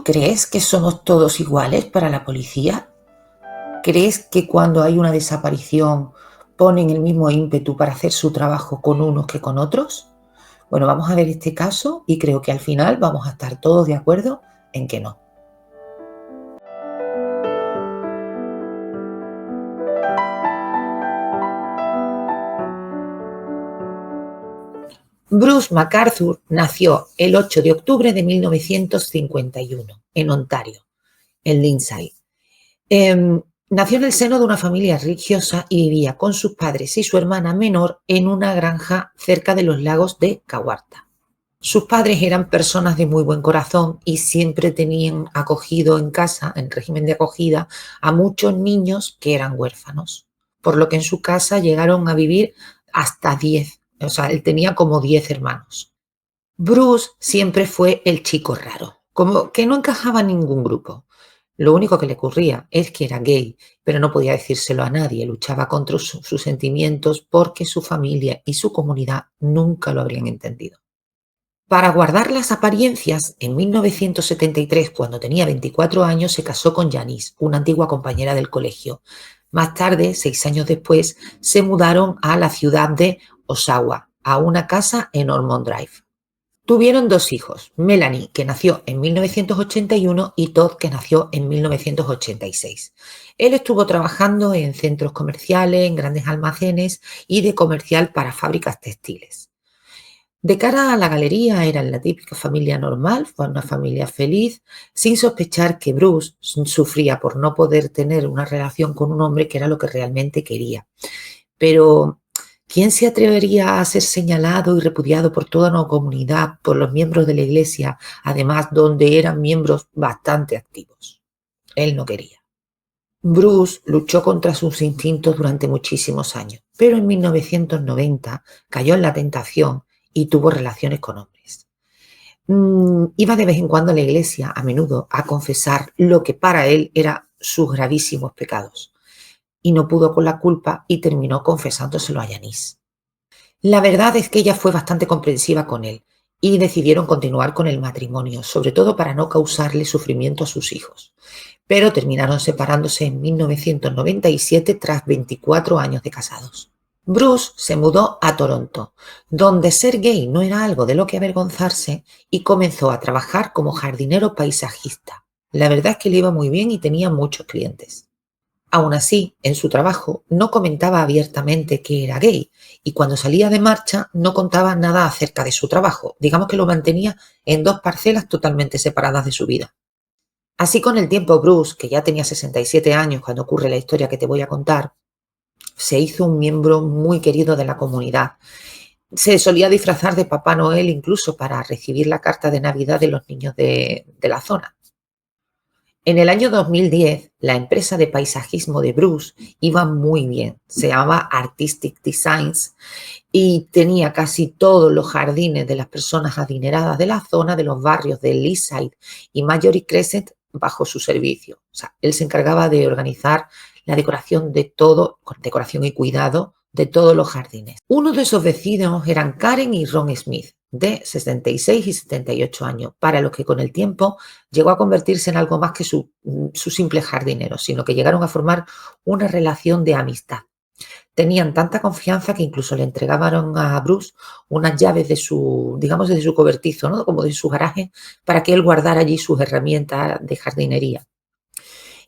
crees que somos todos iguales para la policía? ¿Crees que cuando hay una desaparición ponen el mismo ímpetu para hacer su trabajo con unos que con otros? Bueno, vamos a ver este caso y creo que al final vamos a estar todos de acuerdo en que no. Bruce MacArthur nació el 8 de octubre de 1951 en Ontario, en Lindsay. Nació en el seno de una familia religiosa y vivía con sus padres y su hermana menor en una granja cerca de los lagos de Kawartha. Sus padres eran personas de muy buen corazón y siempre tenían acogido en casa, en régimen de acogida, a muchos niños que eran huérfanos, por lo que en su casa llegaron a vivir hasta 10, o sea, él tenía como 10 hermanos. Bruce siempre fue el chico raro, como que no encajaba en ningún grupo. Lo único que le ocurría es que era gay, pero no podía decírselo a nadie, luchaba contra sus sentimientos porque su familia y su comunidad nunca lo habrían entendido. Para guardar las apariencias, en 1973, cuando tenía 24 años, se casó con Janice, una antigua compañera del colegio. Más tarde, 6 años después, se mudaron a la ciudad de Oshawa, a una casa en Ormond Drive. Tuvieron 2 hijos, Melanie, que nació en 1981, y Todd, que nació en 1986. Él estuvo trabajando en centros comerciales, en grandes almacenes y de comercial para fábricas textiles. De cara a la galería eran la típica familia normal, fue una familia feliz, sin sospechar que Bruce sufría por no poder tener una relación con un hombre que era lo que realmente quería. Pero ¿quién se atrevería a ser señalado y repudiado por toda una comunidad, por los miembros de la iglesia, además donde eran miembros bastante activos? Él no quería. Bruce luchó contra sus instintos durante muchísimos años, pero en 1990 cayó en la tentación y tuvo relaciones con hombres. Iba de vez en cuando a la iglesia, a menudo, a confesar lo que para él eran sus gravísimos pecados. Y no pudo con la culpa y terminó confesándoselo a Janice. La verdad es que ella fue bastante comprensiva con él y decidieron continuar con el matrimonio, sobre todo para no causarle sufrimiento a sus hijos. Pero terminaron separándose en 1997 tras 24 años de casados. Bruce se mudó a Toronto, donde ser gay no era algo de lo que avergonzarse, y comenzó a trabajar como jardinero paisajista. La verdad es que le iba muy bien y tenía muchos clientes. Aún así, en su trabajo no comentaba abiertamente que era gay y cuando salía de marcha no contaba nada acerca de su trabajo. Digamos que lo mantenía en 2 parcelas totalmente separadas de su vida. Así con el tiempo Bruce, que ya tenía 67 años cuando ocurre la historia que te voy a contar, se hizo un miembro muy querido de la comunidad. Se solía disfrazar de Papá Noel incluso para recibir la carta de Navidad de los niños de la zona. En el año 2010, la empresa de paisajismo de Bruce iba muy bien. Se llamaba Artistic Designs y tenía casi todos los jardines de las personas adineradas de la zona, de los barrios de Leaside y Mallory Crescent, bajo su servicio. O sea, él se encargaba de organizar la decoración de todo, con decoración y cuidado de todos los jardines. Uno de esos vecinos eran Karen y Ron Smith, de 66 y 78 años, para los que con el tiempo llegó a convertirse en algo más que su simple jardinero, sino que llegaron a formar una relación de amistad. Tenían tanta confianza que incluso le entregaban a Bruce unas llaves de su, digamos, de su cobertizo, ¿no? Como de su garaje, para que él guardara allí sus herramientas de jardinería.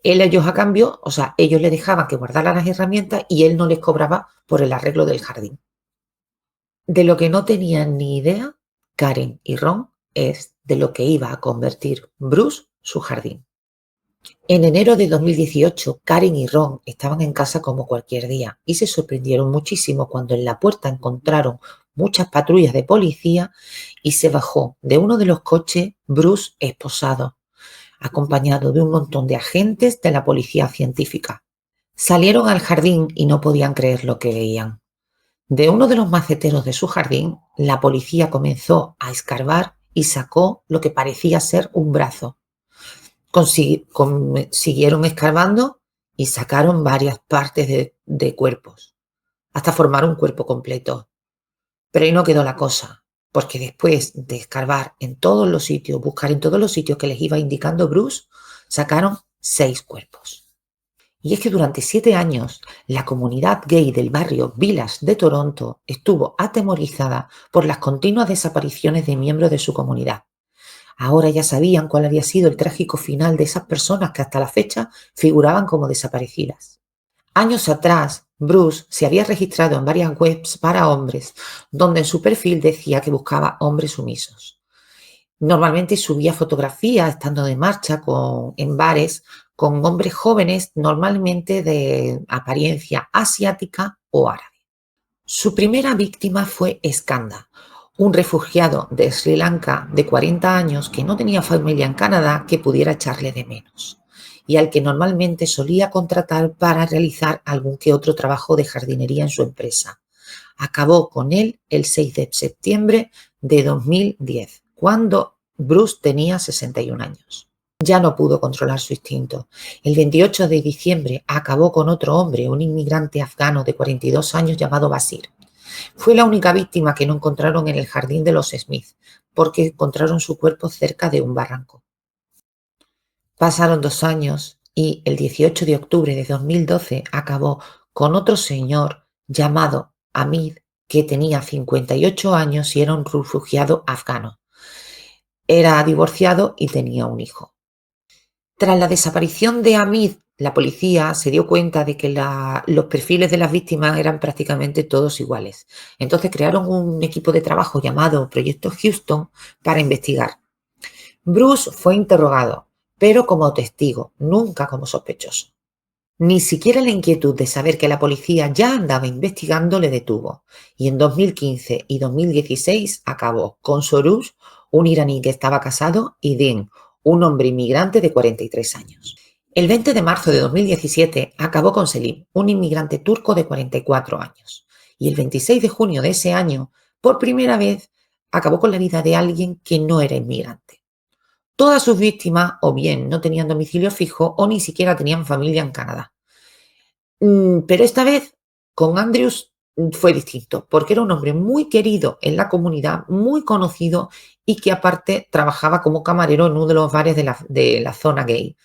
Ellos a cambio, o sea, ellos le dejaban que guardara las herramientas y él no les cobraba por el arreglo del jardín. De lo que no tenían ni idea, Karen y Ron, es de lo que iba a convertir Bruce su jardín. En enero de 2018, Karen y Ron estaban en casa como cualquier día y se sorprendieron muchísimo cuando en la puerta encontraron muchas patrullas de policía y se bajó de uno de los coches Bruce esposado, acompañado de un montón de agentes de la policía científica. Salieron al jardín y no podían creer lo que veían. De uno de los maceteros de su jardín, la policía comenzó a escarbar y sacó lo que parecía ser un brazo. Siguieron escarbando y sacaron varias partes de cuerpos, hasta formar un cuerpo completo. Pero ahí no quedó la cosa. porque después de escarbar en todos los sitios, buscar en todos los sitios que les iba indicando Bruce, sacaron 6 cuerpos. Y es que durante 7 años la comunidad gay del barrio Village de Toronto estuvo atemorizada por las continuas desapariciones de miembros de su comunidad. Ahora ya sabían cuál había sido el trágico final de esas personas que hasta la fecha figuraban como desaparecidas. Años atrás, Bruce se había registrado en varias webs para hombres, donde en su perfil decía que buscaba hombres sumisos. Normalmente subía fotografías estando de marcha en bares con hombres jóvenes, normalmente de apariencia asiática o árabe. Su primera víctima fue Skanda, un refugiado de Sri Lanka de 40 años que no tenía familia en Canadá que pudiera echarle de menos y al que normalmente solía contratar para realizar algún que otro trabajo de jardinería en su empresa. Acabó con él el 6 de septiembre de 2010, cuando Bruce tenía 61 años. Ya no pudo controlar su instinto. El 28 de diciembre acabó con otro hombre, un inmigrante afgano de 42 años llamado Basir. Fue la única víctima que no encontraron en el jardín de los Smith, porque encontraron su cuerpo cerca de un barranco. Pasaron 2 años y el 18 de octubre de 2012 acabó con otro señor llamado Hamid, que tenía 58 años y era un refugiado afgano. Era divorciado y tenía un hijo. Tras la desaparición de Hamid, la policía se dio cuenta de que los perfiles de las víctimas eran prácticamente todos iguales. Entonces crearon un equipo de trabajo llamado Proyecto Houston para investigar. Bruce fue interrogado, pero como testigo, nunca como sospechoso. Ni siquiera la inquietud de saber que la policía ya andaba investigando le detuvo, y en 2015 y 2016 acabó con Soroush, un iraní que estaba casado, y Din, un hombre inmigrante de 43 años. El 20 de marzo de 2017 acabó con Selim, un inmigrante turco de 44 años, y el 26 de junio de ese año, por primera vez, acabó con la vida de alguien que no era inmigrante. Todas sus víctimas o bien no tenían domicilio fijo o ni siquiera tenían familia en Canadá. Pero esta vez con Andrews fue distinto, porque era un hombre muy querido en la comunidad, muy conocido y que aparte trabajaba como camarero en uno de los bares de la zona gay.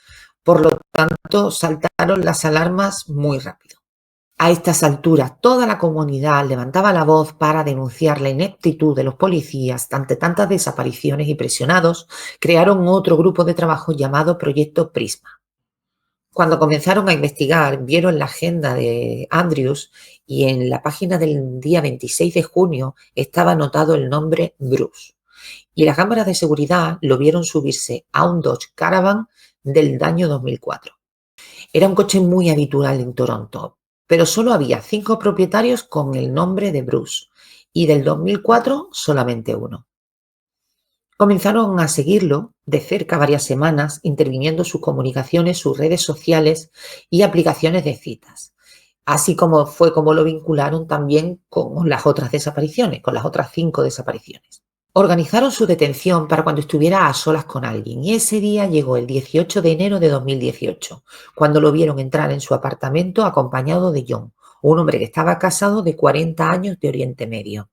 Por lo tanto, saltaron las alarmas muy rápido. A estas alturas, toda la comunidad levantaba la voz para denunciar la ineptitud de los policías ante tantas desapariciones y presionados, crearon otro grupo de trabajo llamado Proyecto Prisma. Cuando comenzaron a investigar, vieron la agenda de Andrews y en la página del día 26 de junio estaba anotado el nombre Bruce. Y las cámaras de seguridad lo vieron subirse a un Dodge Caravan del año 2004. Era un coche muy habitual en Toronto, pero solo había 5 propietarios con el nombre de Bruce y del 2004 solamente uno. Comenzaron a seguirlo de cerca varias semanas, interviniendo sus comunicaciones, sus redes sociales y aplicaciones de citas. Así como fue como lo vincularon también con las otras desapariciones, con las otras 5 desapariciones. Organizaron su detención para cuando estuviera a solas con alguien y ese día llegó el 18 de enero de 2018, cuando lo vieron entrar en su apartamento acompañado de John, un hombre que estaba casado de 40 años de Oriente Medio.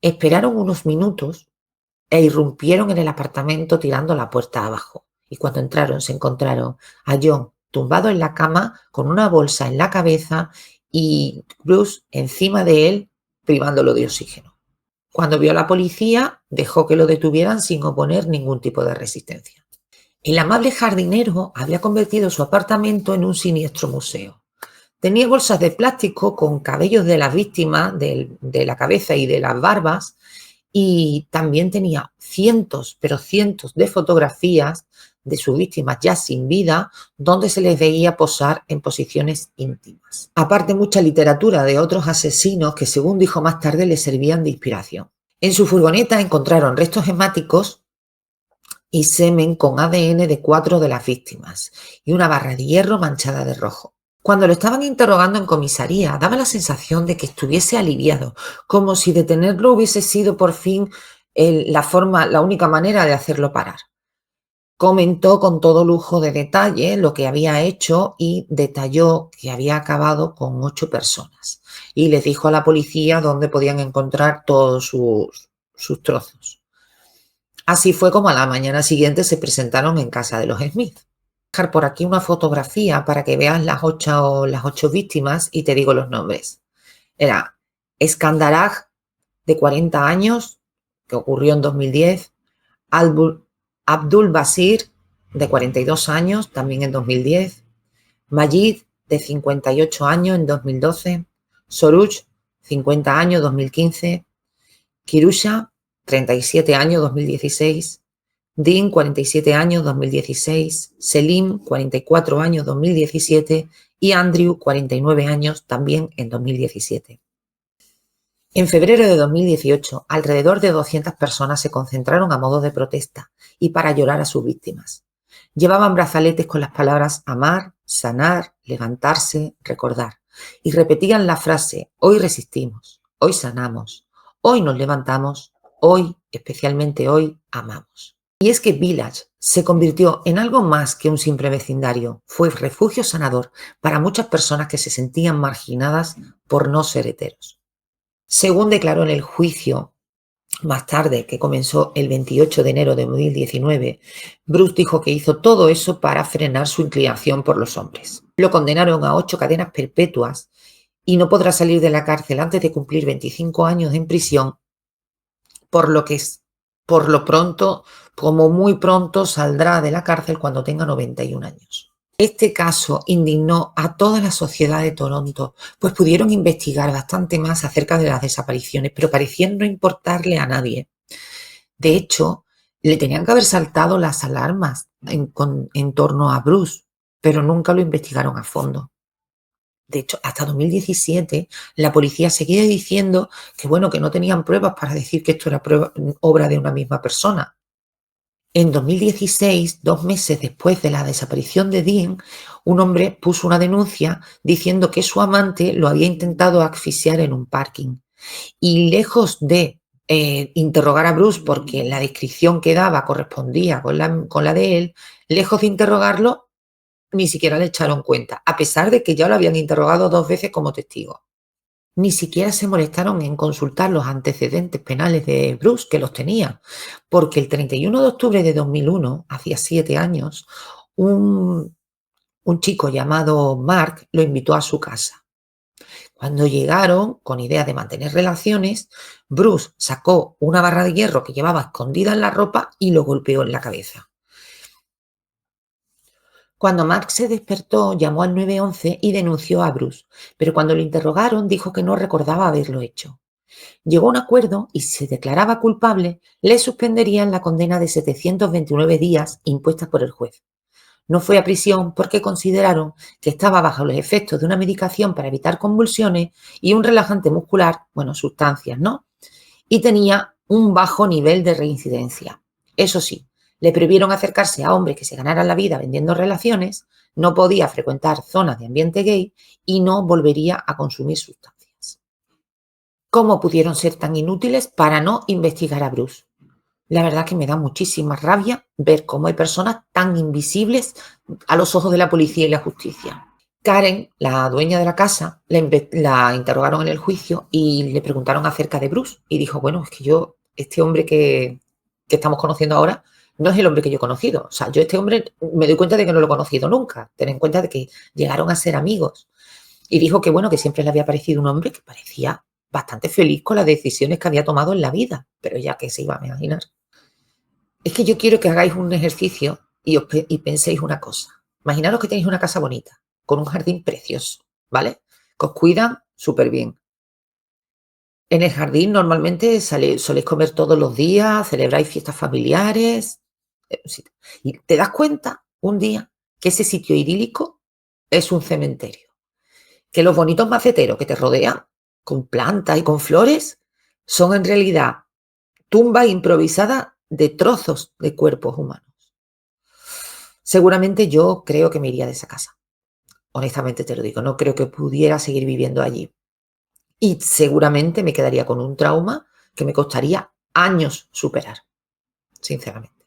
Esperaron unos minutos e irrumpieron en el apartamento tirando la puerta abajo. Y cuando entraron se encontraron a John tumbado en la cama con una bolsa en la cabeza y Bruce encima de él privándolo de oxígeno. Cuando vio a la policía dejó que lo detuvieran sin oponer ningún tipo de resistencia. El amable jardinero había convertido su apartamento en un siniestro museo. Tenía bolsas de plástico con cabellos de las víctimas, de la cabeza y de las barbas, y también tenía cientos, pero cientos de fotografías de sus víctimas ya sin vida, donde se les veía posar en posiciones íntimas. Aparte, mucha literatura de otros asesinos que, según dijo más tarde, le servían de inspiración. En su furgoneta encontraron restos hemáticos y semen con ADN de 4 de las víctimas y una barra de hierro manchada de rojo. Cuando lo estaban interrogando en comisaría, daba la sensación de que estuviese aliviado, como si detenerlo hubiese sido por fin la única manera de hacerlo parar. Comentó con todo lujo de detalle lo que había hecho y detalló que había acabado con 8 personas. Y les dijo a la policía dónde podían encontrar todos sus trozos. Así fue como a la mañana siguiente se presentaron en casa de los Smith. Voy a dejar por aquí una fotografía para que veas las ocho víctimas y te digo los nombres. Era Skandaraj, de 40 años, que ocurrió en 2010. Abdul Basir, de 42 años, también en 2010. Majid, de 58 años, en 2012. Soruch, 50 años, 2015. Kirusha, 37 años, 2016. Dean, 47 años, 2016. Selim, 44 años, 2017. Y Andrew, 49 años, también en 2017. En febrero de 2018, alrededor de 200 personas se concentraron a modo de protesta y para llorar a sus víctimas. Llevaban brazaletes con las palabras amar, sanar, levantarse, recordar, y repetían la frase hoy resistimos, hoy sanamos, hoy nos levantamos, hoy, especialmente hoy, amamos. Y es que Village se convirtió en algo más que un simple vecindario. Fue refugio sanador para muchas personas que se sentían marginadas por no ser heteros. Según declaró en el juicio más tarde, que comenzó el 28 de enero de 2019, Bruce dijo que hizo todo eso para frenar su inclinación por los hombres. Lo condenaron a 8 cadenas perpetuas y no podrá salir de la cárcel antes de cumplir 25 años en prisión, por lo pronto, como muy pronto, saldrá de la cárcel cuando tenga 91 años. Este caso indignó a toda la sociedad de Toronto, pues pudieron investigar bastante más acerca de las desapariciones, pero parecían no importarle a nadie. De hecho, le tenían que haber saltado las alarmas en torno a Bruce, pero nunca lo investigaron a fondo. De hecho, hasta 2017 la policía seguía diciendo que, bueno, que no tenían pruebas para decir que esto era obra de una misma persona. En 2016, 2 meses después de la desaparición de Dean, un hombre puso una denuncia diciendo que su amante lo había intentado asfixiar en un parking. Y lejos de interrogar a Bruce, porque la descripción que daba correspondía con la de él, lejos de interrogarlo, ni siquiera le echaron cuenta, a pesar de que ya lo habían interrogado 2 veces como testigo. Ni siquiera se molestaron en consultar los antecedentes penales de Bruce, que los tenía, porque el 31 de octubre de 2001, hacía 7 años, un chico llamado Mark lo invitó a su casa. Cuando llegaron, con idea de mantener relaciones, Bruce sacó una barra de hierro que llevaba escondida en la ropa y lo golpeó en la cabeza. Cuando Mark se despertó, llamó al 911 y denunció a Bruce, pero cuando lo interrogaron dijo que no recordaba haberlo hecho. Llegó a un acuerdo y si se declaraba culpable, le suspenderían la condena de 729 días impuesta por el juez. No fue a prisión porque consideraron que estaba bajo los efectos de una medicación para evitar convulsiones y un relajante muscular, bueno, sustancias, ¿no? Y tenía un bajo nivel de reincidencia. Eso sí, le prohibieron acercarse a hombres que se ganaran la vida vendiendo relaciones, no podía frecuentar zonas de ambiente gay y no volvería a consumir sustancias. ¿Cómo pudieron ser tan inútiles para no investigar a Bruce? La verdad que me da muchísima rabia ver cómo hay personas tan invisibles a los ojos de la policía y la justicia. Karen, la dueña de la casa, la interrogaron en el juicio y le preguntaron acerca de Bruce y dijo, bueno, es que este hombre que estamos conociendo ahora, no es el hombre que yo he conocido. O sea, yo este hombre me doy cuenta de que no lo he conocido nunca. Ten en cuenta de que llegaron a ser amigos. Y dijo que, bueno, que siempre le había parecido un hombre que parecía bastante feliz con las decisiones que había tomado en la vida, pero ya que se iba a imaginar. Es que yo quiero que hagáis un ejercicio y penséis una cosa. Imaginaros que tenéis una casa bonita, con un jardín precioso, ¿vale? Que os cuidan súper bien. En el jardín normalmente soléis comer todos los días, celebráis fiestas familiares. Y te das cuenta un día que ese sitio idílico es un cementerio. Que los bonitos maceteros que te rodean, con plantas y con flores, son en realidad tumbas improvisadas de trozos de cuerpos humanos. Seguramente yo creo que me iría de esa casa. Honestamente te lo digo, no creo que pudiera seguir viviendo allí. Y seguramente me quedaría con un trauma que me costaría años superar, sinceramente.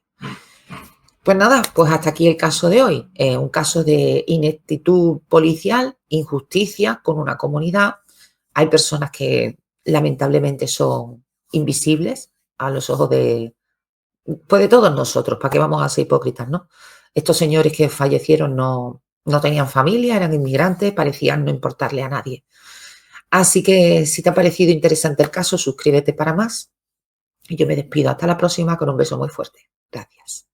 Pues nada, pues hasta aquí el caso de hoy. Un caso de ineptitud policial, injusticia con una comunidad. Hay personas que lamentablemente son invisibles a los ojos pues de todos nosotros. ¿Para qué vamos a ser hipócritas, no? Estos señores que fallecieron no tenían familia, eran inmigrantes, parecían no importarle a nadie. Así que si te ha parecido interesante el caso, suscríbete para más. Y yo me despido. Hasta la próxima con un beso muy fuerte. Gracias.